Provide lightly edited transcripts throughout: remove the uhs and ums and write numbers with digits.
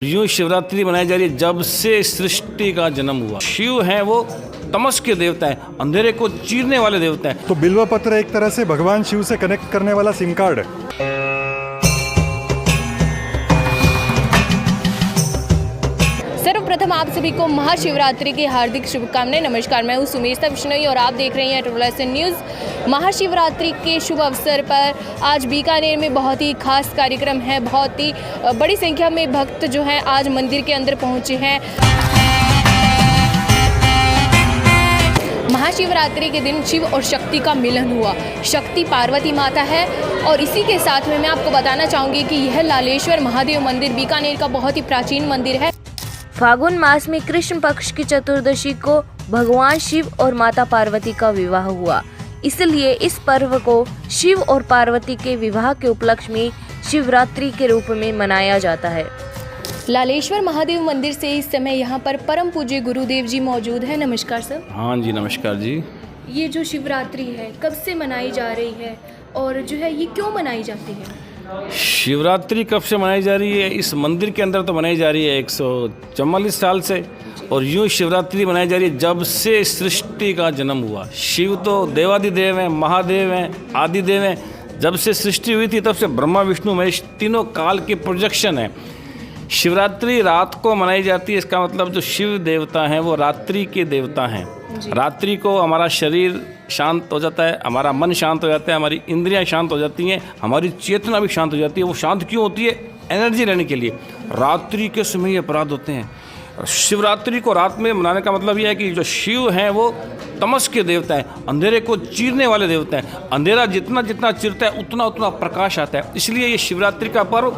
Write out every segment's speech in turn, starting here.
यूं शिवरात्रि मनाई जा रही है जब से सृष्टि का जन्म हुआ। शिव हैं वो तमस के देवता हैं, अंधेरे को चीरने वाले देवता हैं। तो बिल्व पत्र एक तरह से भगवान शिव से कनेक्ट करने वाला सिम कार्ड है। सर्वप्रथम आप सभी को महाशिवरात्रि की हार्दिक शुभकामनाएं। नमस्कार, मैं हूं सुमेशता बिश्नोई और आप देख रहे हैं ट्रिपल न्यूज़। महाशिवरात्रि के शुभ अवसर पर आज बीकानेर में बहुत ही खास कार्यक्रम है। बहुत ही बड़ी संख्या में भक्त जो हैं आज मंदिर के अंदर पहुंचे हैं। महाशिवरात्रि के दिन शिव और शक्ति का मिलन हुआ। शक्ति पार्वती माता है और इसी के साथ में मैं आपको बताना चाहूँगी कि यह लालेश्वर महादेव मंदिर बीकानेर का बहुत ही प्राचीन मंदिर है। फागुन मास में कृष्ण पक्ष की चतुर्दशी को भगवान शिव और माता पार्वती का विवाह हुआ, इसलिए इस पर्व को शिव और पार्वती के विवाह के उपलक्ष्य में शिवरात्रि के रूप में मनाया जाता है। लालेश्वर महादेव मंदिर से इस समय यहाँ पर परम पूज्य गुरुदेव जी मौजूद हैं। नमस्कार सर। हाँ जी, नमस्कार जी। ये जो शिवरात्रि है कब से मनाई जा रही है और जो है ये क्यों मनाई जाती है? शिवरात्रि कब से मनाई जा रही है? इस मंदिर के अंदर तो मनाई जा रही है 144 साल से। और यूं शिवरात्रि मनाई जा रही है जब से सृष्टि का जन्म हुआ। शिव तो देवादिदेव हैं, महादेव हैं, आदिदेव हैं। जब से सृष्टि हुई थी तब से ब्रह्मा विष्णु महेश तीनों काल के प्रोजेक्शन है। शिवरात्रि रात को मनाई जाती है। इसका मतलब जो शिव देवता हैं वो रात्रि के देवता हैं। रात्रि को हमारा शरीर शांत हो जाता है, हमारा मन शांत हो जाता है, हमारी इंद्रियां शांत हो जाती हैं, हमारी चेतना भी शांत हो जाती है। वो शांत क्यों होती है? एनर्जी लेने के लिए। रात्रि के समय ये अपराध होते हैं। शिवरात्रि को रात में मनाने का मतलब यह है कि जो शिव हैं वो तमस के देवता हैं, अंधेरे को चीरने वाले देवता हैं। अंधेरा जितना जितना चिरता है उतना उतना प्रकाश आता है। इसलिए ये शिवरात्रि का पर्व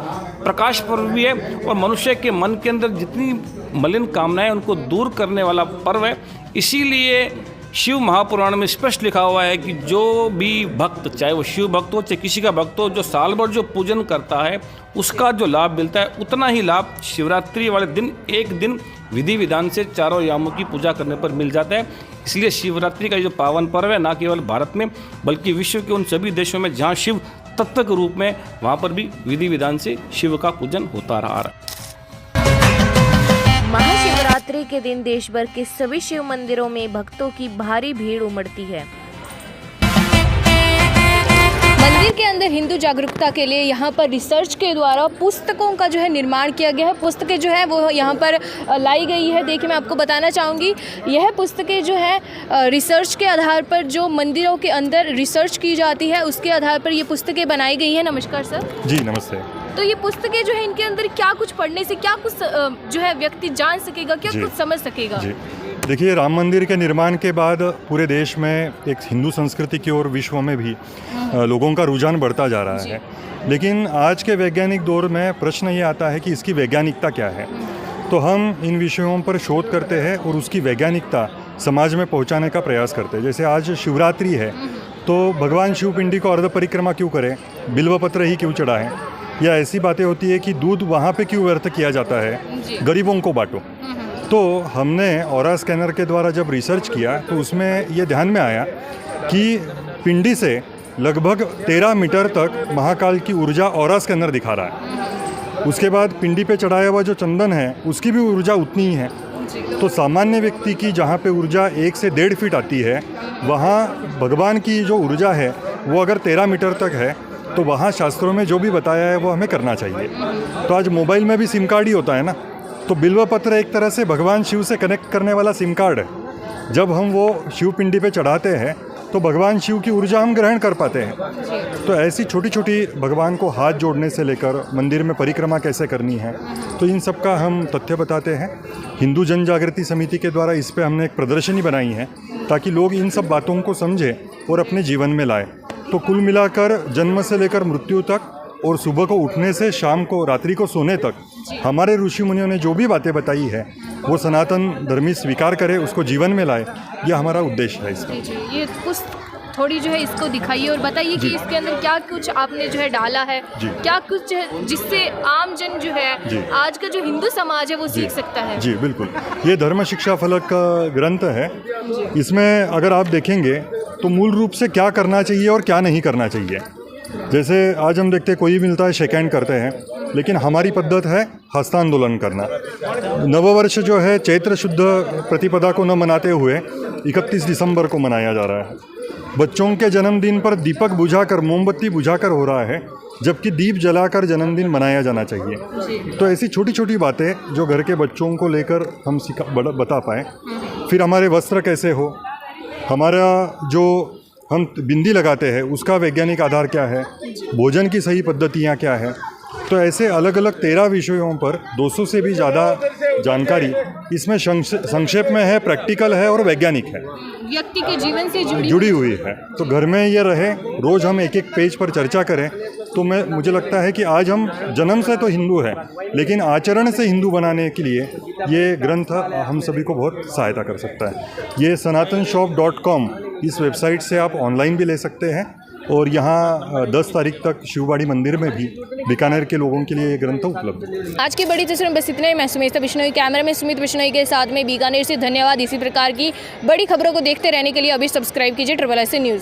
प्रकाश पर्व भी है और मनुष्य के मन के अंदर जितनी मलिन कामनाएं उनको दूर करने वाला पर्व है। इसीलिए शिव महापुराण में स्पष्ट लिखा हुआ है कि जो भी भक्त, चाहे वो शिव भक्त हो चाहे किसी का भक्त हो, जो साल भर जो पूजन करता है उसका जो लाभ मिलता है उतना ही लाभ शिवरात्रि वाले दिन एक दिन विधि विधान से चारों यामों की पूजा करने पर मिल जाता है। इसलिए शिवरात्रि का जो पावन पर्व है न केवल भारत में बल्कि विश्व के उन सभी देशों में जहाँ शिव तत्व के रूप में, वहाँ पर भी विधि विधान से शिव का पूजन होता रहा। महाशिवरात्रि के दिन देश भर के सभी शिव मंदिरों में भक्तों की भारी भीड़ उमड़ती है। मंदिर के अंदर हिंदू जागरूकता के लिए यहाँ पर रिसर्च के द्वारा पुस्तकों का जो है निर्माण किया गया है। पुस्तकें जो है वो यहाँ पर लाई गई है। देखिए, मैं आपको बताना चाहूँगी, यह पुस्तकें जो है रिसर्च के आधार पर, जो मंदिरों के अंदर रिसर्च की जाती है उसके आधार पर ये पुस्तकें बनाई गई हैं। नमस्कार सर। जी नमस्ते। तो ये पुस्तकें जो है इनके अंदर क्या कुछ पढ़ने से क्या कुछ जो है व्यक्ति जान सकेगा, क्या कुछ समझ सकेगा? जी देखिए, राम मंदिर के निर्माण के बाद पूरे देश में एक हिंदू संस्कृति की ओर विश्व में भी लोगों का रुझान बढ़ता जा रहा है। लेकिन आज के वैज्ञानिक दौर में प्रश्न ये आता है कि इसकी वैज्ञानिकता क्या है। तो हम इन विषयों पर शोध करते हैं और उसकी वैज्ञानिकता समाज में पहुंचाने का प्रयास करते हैं। जैसे आज शिवरात्रि है तो भगवान शिव पिंडी को अर्ध परिक्रमा क्यों करें, बिल्व पत्र ही क्यों चढ़ाएं, या ऐसी बातें होती है कि दूध वहाँ पे क्यों व्यर्थ किया जाता है, गरीबों को बांटो। तो हमने ऑरा स्कैनर के द्वारा जब रिसर्च किया तो उसमें ये ध्यान में आया कि पिंडी से लगभग 13 मीटर तक महाकाल की ऊर्जा ऑरा स्कैनर दिखा रहा है। उसके बाद पिंडी पे चढ़ाया हुआ जो चंदन है उसकी भी ऊर्जा उतनी ही है। तो सामान्य व्यक्ति की जहाँ पे ऊर्जा 1 से 1.5 फीट आती है, वहाँ भगवान की जो ऊर्जा है वो अगर 13 मीटर तक है तो वहाँ शास्त्रों में जो भी बताया है वो हमें करना चाहिए। तो आज मोबाइल में भी सिम कार्ड ही होता है ना, तो बिल्व पत्र एक तरह से भगवान शिव से कनेक्ट करने वाला सिम कार्ड है। जब हम वो शिव पिंडी पे चढ़ाते हैं तो भगवान शिव की ऊर्जा हम ग्रहण कर पाते हैं। तो ऐसी छोटी छोटी भगवान को हाथ जोड़ने से लेकर मंदिर में परिक्रमा कैसे करनी है, तो इन सब का हम तथ्य बताते हैं। हिंदू जन जागृति समिति के द्वारा इस पे हमने एक प्रदर्शनी बनाई है ताकि लोग इन सब बातों को समझें और अपने जीवन में लाएं। तो कुल मिलाकर जन्म से लेकर मृत्यु तक और सुबह को उठने से शाम को, रात्रि को सोने तक हमारे ऋषि मुनियों ने जो भी बातें बताई है वो सनातन धर्मी स्वीकार करे, उसको जीवन में लाए। यह हमारा उद्देश्य है इसका। ये कुछ थोड़ी जो है इसको दिखाइए और बताइए कि इसके अंदर क्या कुछ आपने जो है डाला है, क्या कुछ जिससे आम जन जो है आज का जो हिंदू समाज है वो सीख सकता है। जी बिल्कुल, ये धर्म शिक्षा फलक का ग्रंथ है। इसमें अगर आप देखेंगे तो मूल रूप से क्या करना चाहिए और क्या नहीं करना चाहिए जैसे आज हम देखते हैं कोई मिलता है शेक हैंड करते हैं, लेकिन हमारी पद्धत है हस्तांदोलन करना। नववर्ष जो है चैत्र शुद्ध प्रतिपदा को न मनाते हुए 31 दिसंबर को मनाया जा रहा है। बच्चों के जन्मदिन पर दीपक बुझाकर, मोमबत्ती बुझाकर हो रहा है, जबकि दीप जलाकर जन्मदिन मनाया जाना चाहिए। तो ऐसी छोटी छोटी बातें जो घर के बच्चों को लेकर हम बता पाएँ। फिर हमारे वस्त्र कैसे हो, हमारा जो हम बिंदी लगाते हैं उसका वैज्ञानिक आधार क्या है, भोजन की सही पद्धतियाँ क्या है। तो ऐसे अलग अलग 13 विषयों पर 200 से भी ज़्यादा जानकारी इसमें संक्षेप में है, प्रैक्टिकल है और वैज्ञानिक है, व्यक्ति के जीवन से जुड़ी हुई है। तो घर में ये रहे, रोज़ हम एक एक पेज पर चर्चा करें। तो मुझे लगता है कि आज हम जन्म से तो हिंदू हैं, लेकिन आचरण से हिंदू बनाने के लिए ये ग्रंथ हम सभी को बहुत सहायता कर सकता है। ये sanatan.com इस वेबसाइट से आप ऑनलाइन भी ले सकते हैं, और यहाँ 10 तारीख तक शिवबाड़ी मंदिर में भी बीकानेर के लोगों के लिए ये ग्रंथ उपलब्ध है। आज की बड़ी तस्वीर में बस इतना ही। मैं सुमेशा बिश्नोई, कैमरा में सुमित बिश्नोई के साथ में बीकानेर से। धन्यवाद। इसी प्रकार की बड़ी खबरों को देखते रहने के लिए अभी सब्सक्राइब कीजिए SSS न्यूज़।